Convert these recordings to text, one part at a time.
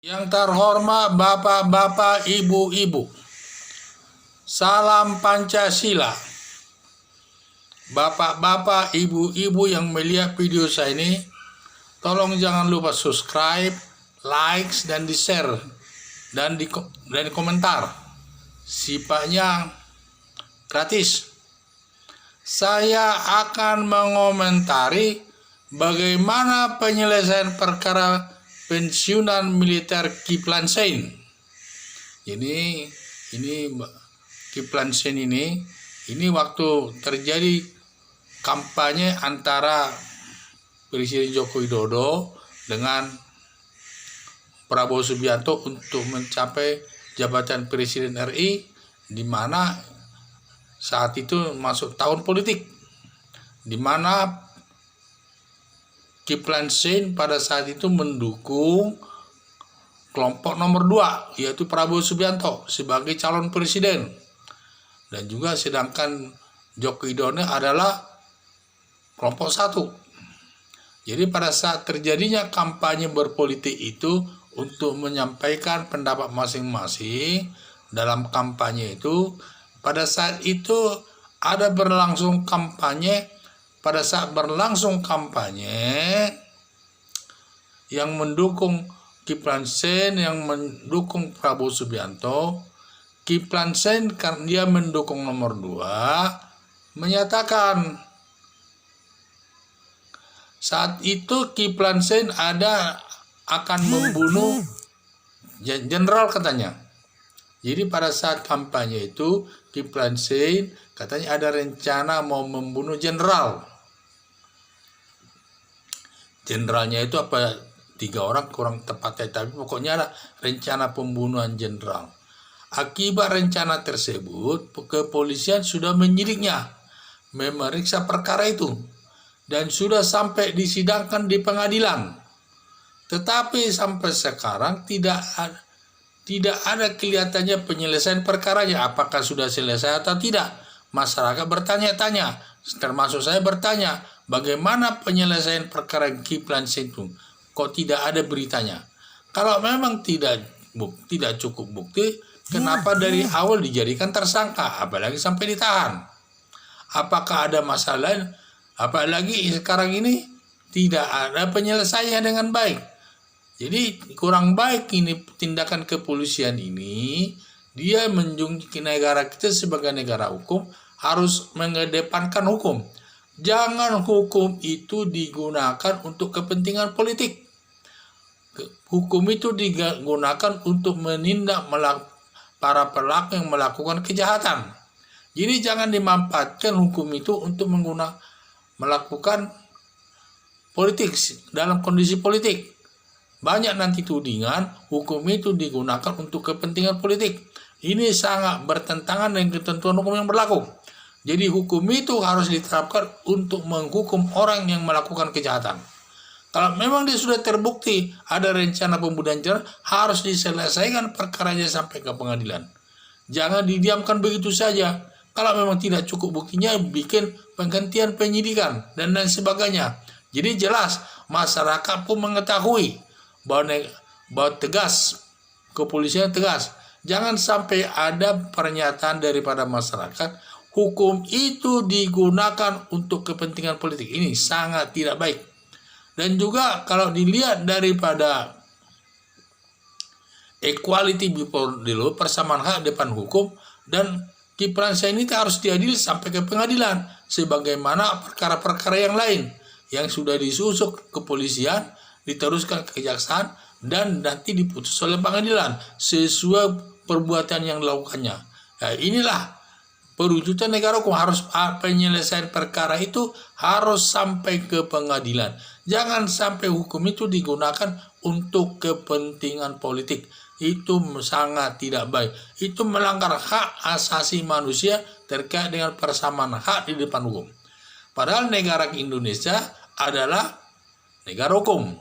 Yang terhormat Bapak-bapak, Ibu-ibu, salam Pancasila. Bapak-bapak, Ibu-ibu yang melihat video saya ini, tolong jangan lupa subscribe, likes, dan di-share, dan di komentar. Sifatnya gratis. Saya akan mengomentari bagaimana penyelesaian perkara pensiunan militer Kiflan Zain. Ini Kiflan Zain ini waktu terjadi kampanye antara Presiden Joko Widodo dengan Prabowo Subianto untuk mencapai jabatan Presiden RI, di mana saat itu masuk tahun politik, di mana Kiflan Zain pada saat itu mendukung kelompok nomor 2, yaitu Prabowo Subianto sebagai calon presiden. Dan juga sedangkan Joko Widodo adalah kelompok 1. Jadi pada saat terjadinya kampanye berpolitik itu untuk menyampaikan pendapat masing-masing dalam kampanye itu, pada saat itu ada berlangsung kampanye. Pada saat berlangsung kampanye, yang mendukung Kiflan Zain, yang mendukung Prabowo Subianto, Kiflan Zain karena dia mendukung nomor 2, menyatakan saat itu Kiflan Zain akan membunuh jenderal, katanya. Jadi pada saat kampanye itu Kiflan Zain katanya ada rencana mau membunuh jenderal. Jenderalnya itu apa, 3 orang kurang tepatnya, tapi pokoknya ada rencana pembunuhan jenderal. Akibat rencana tersebut, kepolisian sudah menyidiknya, memeriksa perkara itu, dan sudah sampai disidangkan di pengadilan. Tetapi sampai sekarang tidak ada kelihatannya penyelesaian perkaranya. Apakah sudah selesai atau tidak? Masyarakat bertanya-tanya, termasuk saya bertanya, bagaimana penyelesaian perkara Kiflan Zain itu? Kok tidak ada beritanya? Kalau memang tidak cukup bukti, kenapa dari awal dijadikan tersangka, apalagi sampai ditahan? Apakah ada masalah lain? Apalagi sekarang ini tidak ada penyelesaian dengan baik. Jadi kurang baik ini tindakan kepolisian ini. Dia menjunjung negara kita sebagai negara hukum, harus mengedepankan hukum. Jangan hukum itu digunakan untuk kepentingan politik. Hukum itu digunakan untuk menindak para pelaku yang melakukan kejahatan. Jadi jangan dimanfaatkan hukum itu untuk melakukan politik dalam kondisi politik. Banyak nanti tudingan hukum itu digunakan untuk kepentingan politik. Ini sangat bertentangan dengan ketentuan hukum yang berlaku. Jadi hukum itu harus diterapkan untuk menghukum orang yang melakukan kejahatan. Kalau memang dia sudah terbukti ada rencana pembunuhan jenderal, harus diselesaikan perkaranya sampai ke pengadilan. Jangan didiamkan begitu saja. Kalau memang tidak cukup buktinya, bikin penghentian penyidikan dan lain sebagainya. Jadi jelas masyarakat pun mengetahui bahwa tegas, kepolisian tegas. Jangan sampai ada pernyataan daripada masyarakat hukum itu digunakan untuk kepentingan politik. Ini sangat tidak baik. Dan juga kalau dilihat daripada equality before the law, persamaan hak depan hukum, dan Kiflan Zain ini harus diadili sampai ke pengadilan sebagaimana perkara-perkara yang lain yang sudah disusuk kepolisian, diteruskan ke kejaksaan, dan nanti diputus oleh pengadilan sesuai perbuatan yang dilakukannya. Nah, inilah perwujudan negara hukum. Harus penyelesaian perkara itu harus sampai ke pengadilan. Jangan sampai hukum itu digunakan untuk kepentingan politik. Itu sangat tidak baik. Itu melanggar hak asasi manusia terkait dengan persamaan hak di depan hukum. Padahal negara Indonesia adalah negara hukum.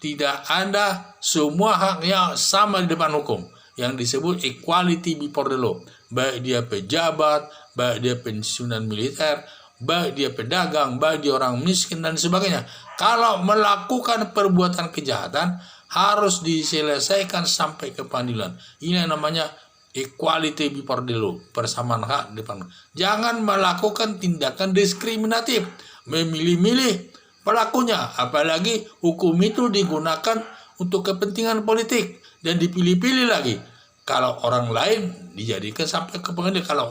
Tidak ada semua haknya sama di depan hukum, yang disebut equality before the law. Baik dia pejabat, baik dia pensiunan militer, baik dia pedagang, baik dia orang miskin dan sebagainya. Kalau melakukan perbuatan kejahatan, harus diselesaikan sampai ke pengadilan. Ini yang namanya equality before the law, persamaan hak di depan. Jangan melakukan tindakan diskriminatif, memilih-milih pelakunya, apalagi hukum itu digunakan untuk kepentingan politik dan dipilih-pilih lagi. Kalau orang lain dijadikan sampai ke pengadilan, kalau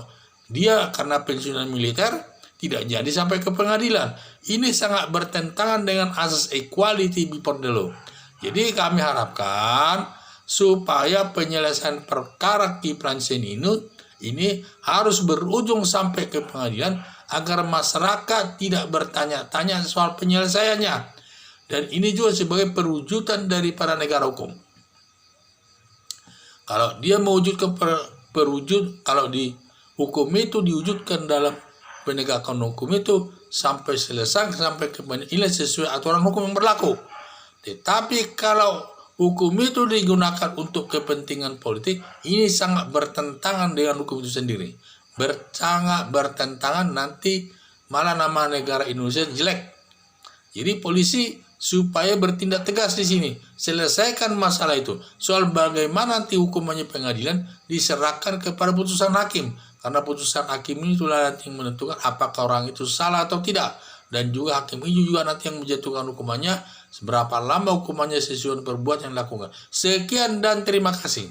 dia karena pensiunan militer tidak jadi sampai ke pengadilan. Ini sangat bertentangan dengan asas equality before the law. Jadi kami harapkan supaya penyelesaian perkara Kiflan Zain ini harus berujung sampai ke pengadilan agar masyarakat tidak bertanya-tanya soal penyelesaiannya. Dan ini juga sebagai perwujudan daripada negara hukum. Kalau dia mewujudkan kalau di hukum itu diwujudkan dalam penegakan hukum itu sampai selesai, sampai ke pengadilan sesuai aturan hukum yang berlaku. Tetapi kalau hukum itu digunakan untuk kepentingan politik, ini sangat bertentangan dengan hukum itu sendiri. Sangat bertentangan, nanti malah nama negara Indonesia jelek. Jadi polisi supaya bertindak tegas di sini, selesaikan masalah itu. Soal bagaimana nanti hukumannya pengadilan diserahkan kepada putusan hakim, karena putusan hakim ini itulah nanti yang menentukan apakah orang itu salah atau tidak. Dan juga hakim itu juga nanti yang menjatuhkan hukumannya, seberapa lama hukumannya sesuai perbuatan yang dilakukan. Sekian dan terima kasih.